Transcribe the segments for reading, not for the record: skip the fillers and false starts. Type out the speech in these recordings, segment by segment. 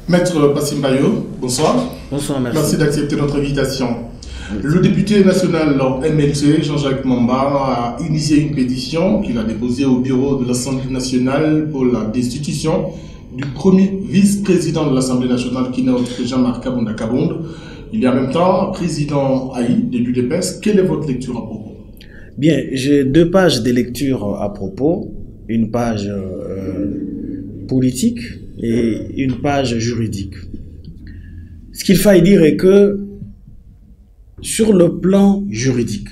Maître Bassimbayo, bonsoir. Bonsoir, merci. Merci d'accepter notre invitation. Le député national MLC, Jean-Jacques Mamba, a initié une pétition qu'il a déposée au bureau de l'Assemblée nationale pour la destitution du premier vice-président de l'Assemblée nationale, qui est notre Jean-Marc Kabunda Kabonde. Il est en même temps président AI de l'UDPS. Quelle est votre lecture à propos? Bien, j'ai 2 pages de lecture à propos. Une page politique et une page juridique. Ce qu'il faille dire est que sur le plan juridique,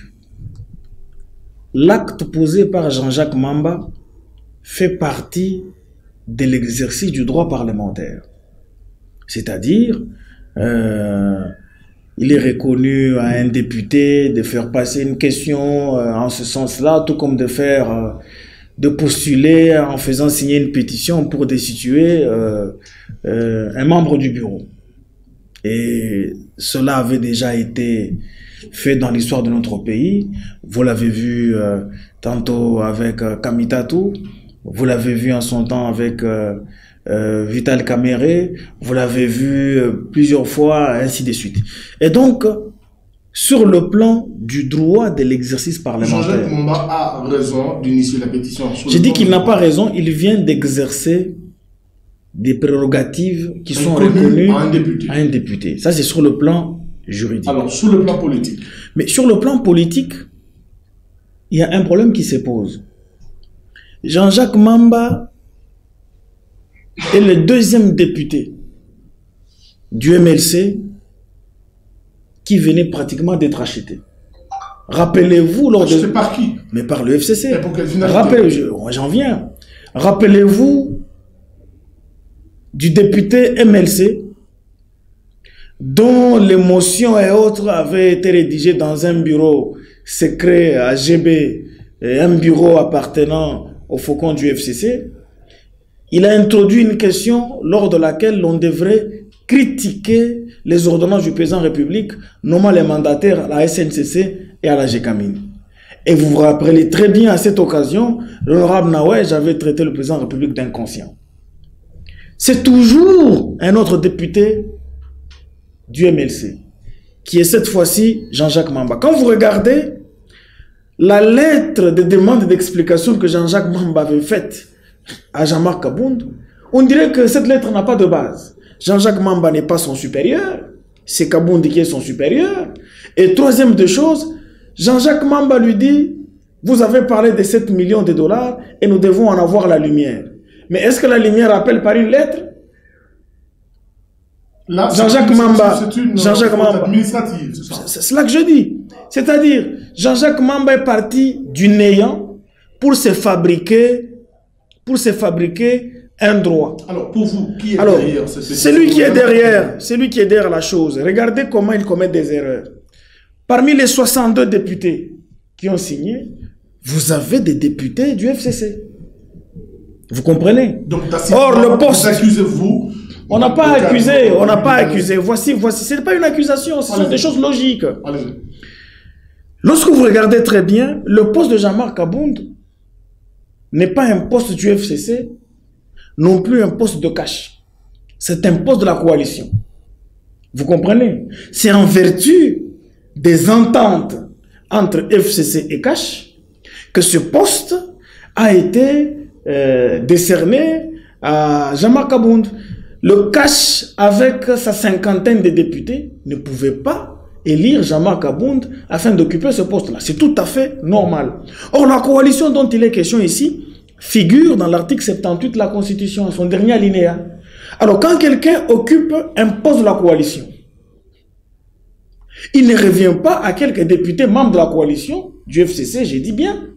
l'acte posé par Jean-Jacques Mamba fait partie de l'exercice du droit parlementaire. C'est-à-dire, il est reconnu à un député de faire passer une question en ce sens-là, tout comme de postuler en faisant signer une pétition pour destituer un membre du bureau. Et cela avait déjà été fait dans l'histoire de notre pays. Vous l'avez vu tantôt avec Kamitatou, vous l'avez vu en son temps avec Vital Kamere, vous l'avez vu plusieurs fois, ainsi de suite. Et donc, sur le plan du droit de l'exercice parlementaire, Jean-Jacques Mamba a raison d'initier la pétition. J'ai dit qu'il n'a pas raison, il vient d'exercer des prérogatives qui sont reconnues à un député. Ça, c'est sur le plan juridique. Alors, sur le plan politique. Mais sur le plan politique, il y a un problème qui se pose. Jean-Jacques Mamba est le 2e député du MLC qui venait pratiquement d'être acheté. Rappelez-vous lors de... par qui? Mais par le FCC. Rappelez, j'en viens. Rappelez-vous du député MLC dont les motions et autres avaient été rédigées dans un bureau secret à GB, un bureau appartenant au faucon du FCC. Il a introduit une question lors de laquelle l'on devrait critiquer les ordonnances du président de la République, nommant les mandataires à la SNCC et à la GECAMINE. Et vous vous rappelez très bien à cette occasion, l'honorable Naouej avait traité le président de la République d'inconscient. C'est toujours un autre député du MLC, qui est cette fois-ci Jean-Jacques Mamba. Quand vous regardez la lettre de demande d'explication que Jean-Jacques Mamba avait faite à Jean-Marc Kabonde, on dirait que cette lettre n'a pas de base. Jean-Jacques Mamba n'est pas son supérieur, c'est Kabonde qui est son supérieur. Et troisième des choses, Jean-Jacques Mamba lui dit, vous avez parlé de 7 millions de dollars et nous devons en avoir la lumière. Mais est-ce que la lumière appelle par une lettre? Jean-Jacques Mamba, administrative. C'est cela que je dis. C'est-à-dire, Jean-Jacques Mamba est parti du néant pour se fabriquer un droit. Alors, pour vous, qui est derrière celui qui est derrière la chose. Regardez comment il commet des erreurs. Parmi les 62 députés qui ont signé, vous avez des députés du FCC. Vous comprenez? Donc, or, le poste... accusez-vous. On n'a pas accusé, Voici. Ce n'est pas une accusation, ce sont des choses logiques. Lorsque vous regardez très bien, le poste de Jean-Marc Kabonde n'est pas un poste du FCC, non plus un poste de cash. C'est un poste de la coalition. Vous comprenez? C'est en vertu des ententes entre FCC et cash que ce poste a été décerné à Jean-Marc Kabonde. Le cash, avec sa 50aine de députés, ne pouvait pas élire Jean-Marc Kabonde afin d'occuper ce poste-là. C'est tout à fait normal. Or, la coalition dont il est question ici figure dans l'article 78 de la Constitution, son dernier alinéa. Alors, quand quelqu'un occupe un poste de la coalition, il ne revient pas à quelques députés membres de la coalition, du FCC, j'ai dit bien,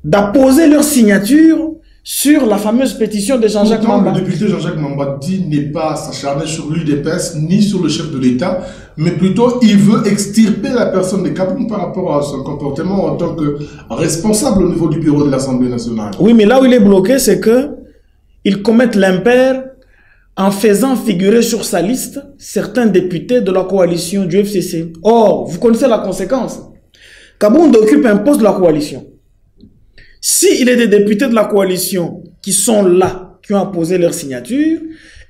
d'apposer leur signature sur la fameuse pétition de Jean-Jacques Mamba. Le député Jean-Jacques Mamba dit n'est pas s'acharner sur l'UDPS ni sur le chef de l'État, mais plutôt il veut extirper la personne de Kabonde par rapport à son comportement en tant que responsable au niveau du bureau de l'Assemblée nationale. Oui, mais là où il est bloqué, c'est que ils commettent l'impair en faisant figurer sur sa liste certains députés de la coalition du FCC. Or, vous connaissez la conséquence. Kabonde occupe un poste de la coalition. S'il est des députés de la coalition qui sont là qui ont apposé leur signature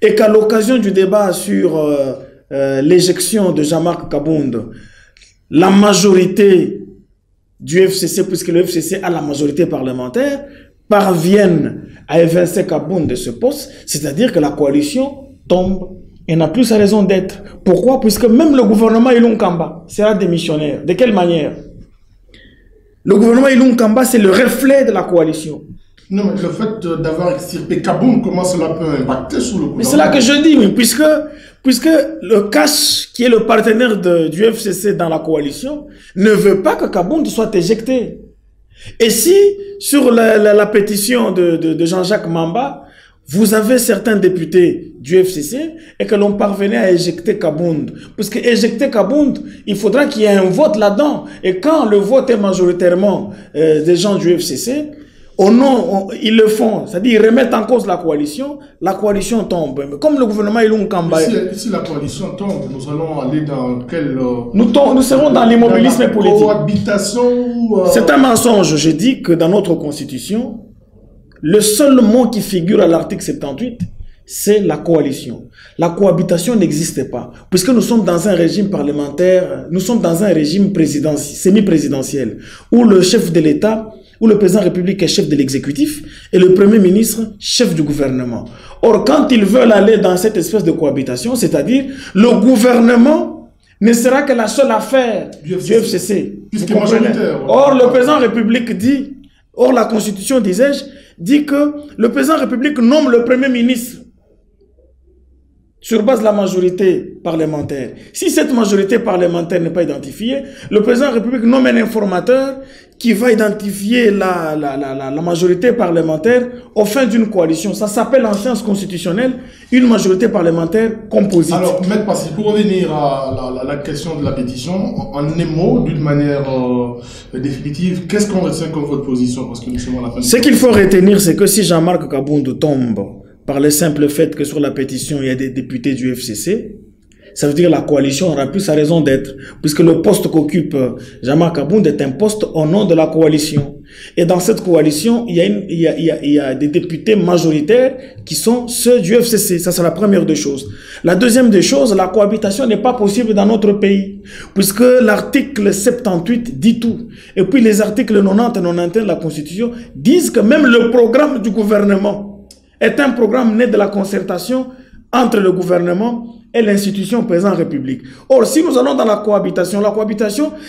et qu'à l'occasion du débat sur l'éjection de Jean-Marc Kabound, la majorité du FCC, puisque le FCC a la majorité parlementaire, parviennent à évincer Kabound de ce poste, c'est-à-dire que la coalition tombe et n'a plus sa raison d'être. Pourquoi? Puisque même le gouvernement Ilunga Kamba sera démissionnaire. De quelle manière? Le gouvernement Ilunga Kamba, c'est le reflet de la coalition. Non, mais le fait d'avoir extirpé Kabound, comment cela peut impacter sur le gouvernement? Mais c'est là que je dis, oui, puisque le CASH, qui est le partenaire du FCC dans la coalition, ne veut pas que Kabound soit éjecté. Et si, sur la pétition de Jean-Jacques Mamba, vous avez certains députés du FCC et que l'on parvenait à éjecter Kabound, puisque éjecter Kabound, il faudra qu'il y ait un vote là-dedans. Et quand le vote est majoritairement des gens du FCC, ils le font, c'est-à-dire ils remettent en cause la coalition tombe. Mais comme le gouvernement Ilunga Kamba... Si la coalition tombe, nous allons aller dans quel... Nous serons dans l'immobilisme politique. Cohabitation C'est un mensonge. Je dis que dans notre constitution, le seul mot qui figure à l'article 78, c'est la coalition. La cohabitation n'existe pas, puisque nous sommes dans un régime parlementaire, nous sommes dans un régime semi-présidentiel, où le chef de l'État, où le président de la République est chef de l'exécutif, et le Premier ministre, chef du gouvernement. Or, quand ils veulent aller dans cette espèce de cohabitation, c'est-à-dire le gouvernement ne sera que la seule affaire du FCC. Or, le président de la République dit, or la Constitution, disais-je, dit que le président de la République nomme le Premier ministre sur base de la majorité parlementaire. Si cette majorité parlementaire n'est pas identifiée, le président de la République nomme un informateur qui va identifier la majorité parlementaire au fin d'une coalition. Ça s'appelle en sciences constitutionnelles une majorité parlementaire composite. Alors, Maître Passy, pour revenir à la question de la pétition, en un mot, d'une manière définitive, qu'est-ce qu'on retient comme votre position? Parce que nous sommes à la fin. Ce qu'il faut retenir, c'est que si Jean-Marc Kabound tombe par le simple fait que sur la pétition, il y a des députés du FCC, ça veut dire que la coalition n'aura plus sa raison d'être, puisque le poste qu'occupe Jean-Marc Kabound est un poste au nom de la coalition. Et dans cette coalition, il y a des députés majoritaires qui sont ceux du FCC. Ça, c'est la première des choses. La deuxième des choses, la cohabitation n'est pas possible dans notre pays, puisque l'article 78 dit tout. Et puis les articles 90 et 91 de la Constitution disent que même le programme du gouvernement est un programme né de la concertation entre le gouvernement et l'institution présidente de la République. Or, si nous allons dans la cohabitation,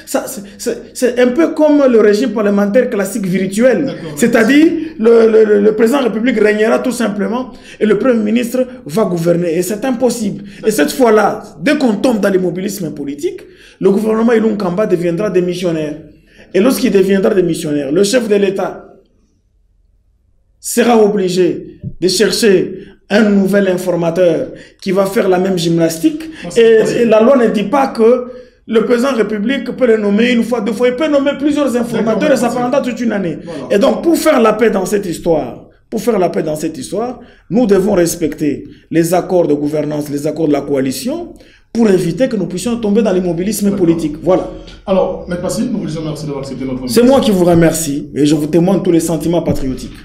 c'est un peu comme le régime parlementaire classique virtuel. C'est-à-dire, le président de la République régnera tout simplement et le Premier ministre va gouverner. Et c'est impossible. Et cette fois-là, dès qu'on tombe dans l'immobilisme politique, le gouvernement Ilunga Kamba deviendra démissionnaire. Et lorsqu'il deviendra démissionnaire, le chef de l'État sera obligé de chercher un nouvel informateur qui va faire la même gymnastique. Et la loi ne dit pas que le président de la République peut le nommer une fois, deux fois. Il peut nommer plusieurs informateurs et ça prendra toute une année. Voilà. Et donc, pour faire la paix dans cette histoire, nous devons respecter les accords de gouvernance, les accords de la coalition, pour éviter que nous puissions tomber dans l'immobilisme politique. Voilà. Alors, Maître Passy, nous vous disons merci d'avoir accepté notre invitation. C'est moi qui vous remercie et je vous témoigne tous les sentiments patriotiques.